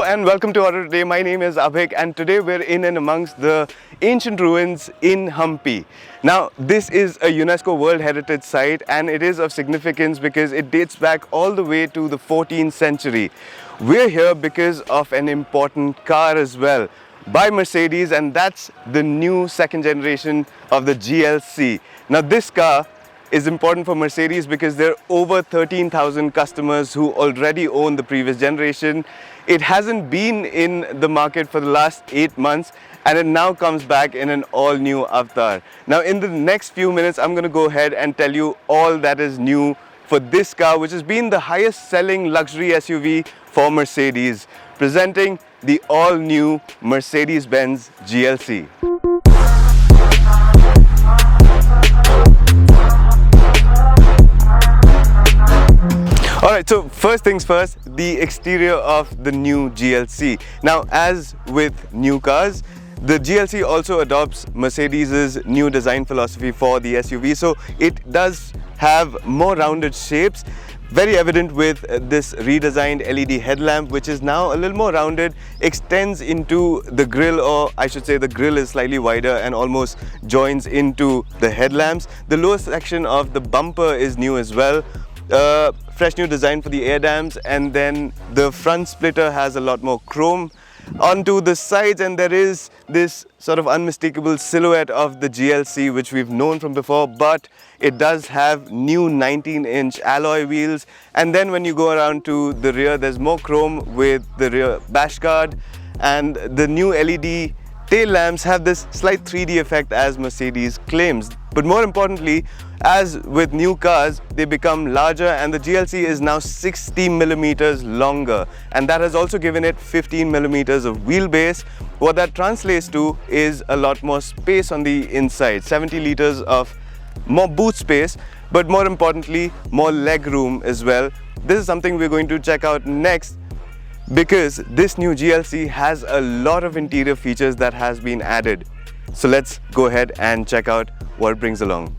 and welcome to Auto Today. My name is Abhik and today we're in and amongst the ancient ruins in Hampi. Now this is a UNESCO World Heritage Site and it is of significance because it dates back all the way to the 14th century. We're here because of an important car as well by Mercedes, and that's the new second generation of the GLC. Now this car is important for Mercedes because there are over 13,000 customers who already own the previous generation. It hasn't been in the market for the last 8 months and it now comes back in an all-new avatar. Now in the next few minutes I'm going to go ahead and tell you all that is new for this car, which has been the highest selling luxury SUV for Mercedes, presenting the all-new Mercedes-Benz GLC. Alright, so first things first, the exterior of the new GLC. Now, as with new cars, the GLC also adopts Mercedes' new design philosophy for the SUV. So it does have more rounded shapes, very evident with this redesigned LED headlamp, which is now a little more rounded, extends into the grille, or I should say the grille is slightly wider and almost joins into the headlamps. The lower section of the bumper is new as well. Fresh new design for the air dams, and then the front splitter has a lot more chrome onto the sides, and there is this sort of unmistakable silhouette of the GLC which we've known from before, but it does have new 19-inch alloy wheels. And then when you go around to the rear, there's more chrome with the rear bash guard, and the new LED tail lamps have this slight 3D effect as Mercedes claims. But more importantly, as with new cars, they become larger, and the GLC is now 60 millimeters longer, and that has also given it 15 millimeters of wheelbase. What that translates to is a lot more space on the inside, 70 liters of more boot space, but more importantly, more leg room as well. This is something we're going to check out next, because this new GLC has a lot of interior features that has been added. So let's go ahead and check out what it brings along.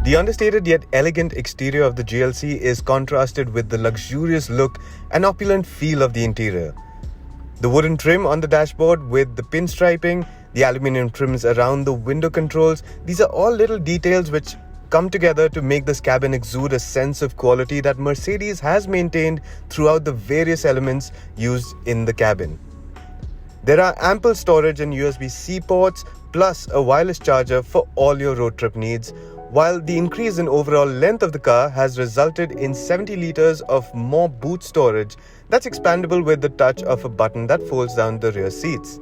The understated yet elegant exterior of the GLC is contrasted with the luxurious look and opulent feel of the interior. The wooden trim on the dashboard with the pinstriping, the aluminium trims around the window controls, these are all little details which come together to make this cabin exude a sense of quality that Mercedes has maintained throughout the various elements used in the cabin. There are ample storage and USB-C ports, plus a wireless charger for all your road trip needs, while the increase in overall length of the car has resulted in 70 liters of more boot storage that's expandable with the touch of a button that folds down the rear seats.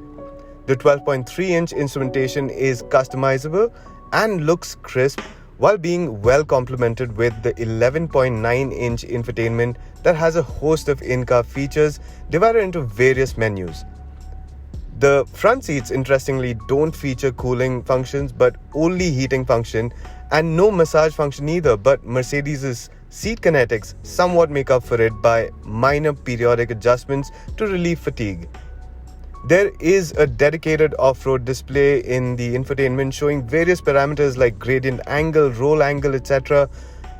The 12.3-inch instrumentation is customizable and looks crisp, while being well complemented with the 11.9-inch infotainment that has a host of in-car features divided into various menus. The front seats, interestingly, don't feature cooling functions but only heating function, and no massage function either, but Mercedes' seat kinetics somewhat make up for it by minor periodic adjustments to relieve fatigue. There is a dedicated off-road display in the infotainment showing various parameters like gradient angle, roll angle, etc.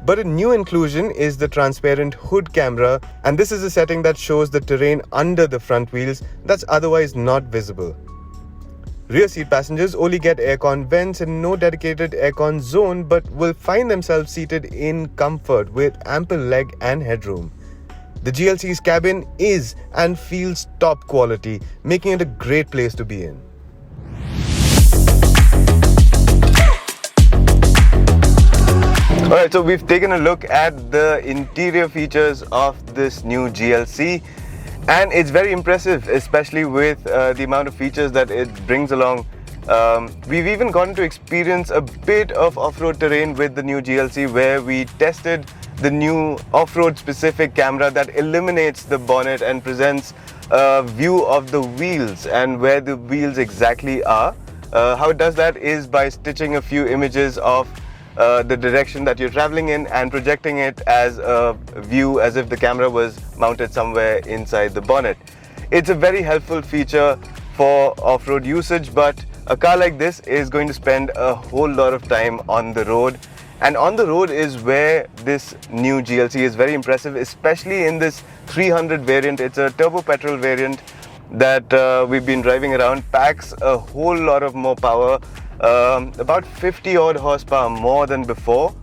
But a new inclusion is the transparent hood camera, and this is a setting that shows the terrain under the front wheels that's otherwise not visible. Rear seat passengers only get aircon vents and no dedicated aircon zone, but will find themselves seated in comfort with ample leg and headroom. The GLC's cabin is and feels top quality, making it a great place to be in. Alright, so we've taken a look at the interior features of this new GLC, and it's very impressive, especially with the amount of features that it brings along. We've even gotten to experience a bit of off-road terrain with the new GLC, where we tested the new off-road specific camera that illuminates the bonnet and presents a view of the wheels and where the wheels exactly are. How it does that is by stitching a few images of the direction that you're traveling in and projecting it as a view as if the camera was mounted somewhere inside the bonnet. It's a very helpful feature for off-road usage, but a car like this is going to spend a whole lot of time on the road, And on the road is where this new GLC is very impressive, especially in this 300 variant. It's a turbo-petrol variant that we've been driving around. Packs a whole lot of more power, about 50 odd horsepower more than before,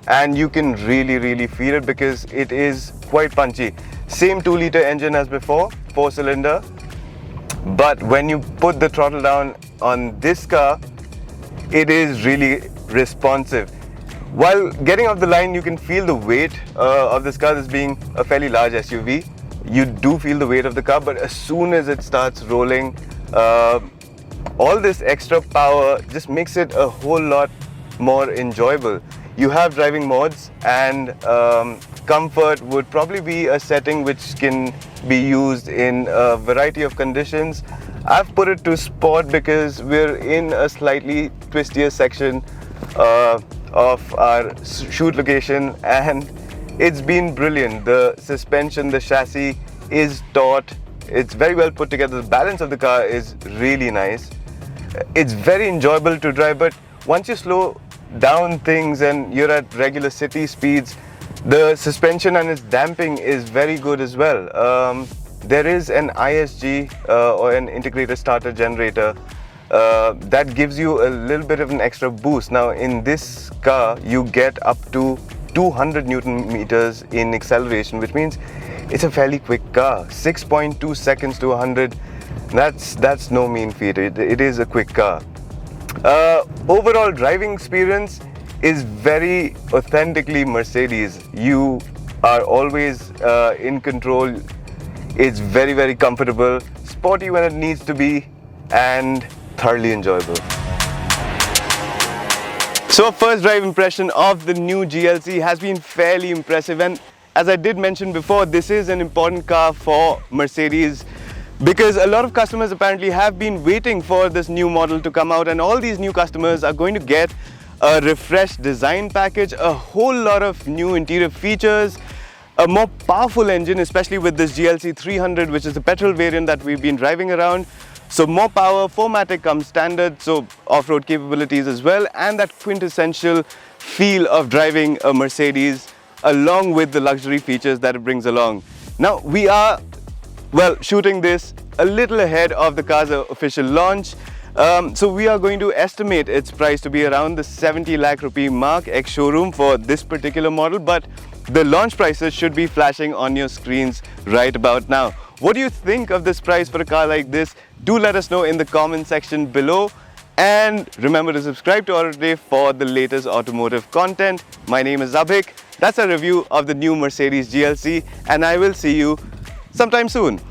and you can really feel it because it is quite punchy. Same 2-liter engine as before, 4-cylinder, but when you put the throttle down on this car, it is really responsive. While getting off the line, you can feel the weight of this car. This being a fairly large SUV, you do feel the weight of the car, but as soon as it starts rolling, all this extra power just makes it a whole lot more enjoyable. You have driving modes, and comfort would probably be a setting which can be used in a variety of conditions. I've put it to sport because we're in a slightly twistier section of our shoot location, and it's been brilliant. The suspension, the chassis is taut, it's very well put together. The balance of the car is really nice. It's very enjoyable to drive, but once you slow down things and you're at regular city speeds, the suspension and its damping is very good as well. There is an ISG or an integrated starter generator that gives you a little bit of an extra boost. Now in this car you get up to 200 Newton meters in acceleration, which means it's a fairly quick car. 6.2 seconds to 100, that's no mean feat. It is a quick car. Overall driving experience is very authentically Mercedes. You are always in control. It's very comfortable, sporty when it needs to be, and thoroughly enjoyable. So a first drive impression of the new GLC has been fairly impressive, and as I did mention before, this is an important car for Mercedes because a lot of customers apparently have been waiting for this new model to come out, and all these new customers are going to get a refreshed design package, a whole lot of new interior features, a more powerful engine, especially with this GLC 300, which is the petrol variant that we've been driving around. So more power, 4MATIC comes standard, so off-road capabilities as well, and that quintessential feel of driving a Mercedes along with the luxury features that it brings along. Now we are, well, shooting this a little ahead of the car's official launch. So we are going to estimate its price to be around the 70 lakh rupee mark ex-showroom for this particular model, but the launch prices should be flashing on your screens right about now. What do you think of this price for a car like this? Do let us know in the comment section below, and remember to subscribe to Automotive for the latest automotive content. My name is Abhik. That's a review of the new Mercedes GLC, and I will see you sometime soon.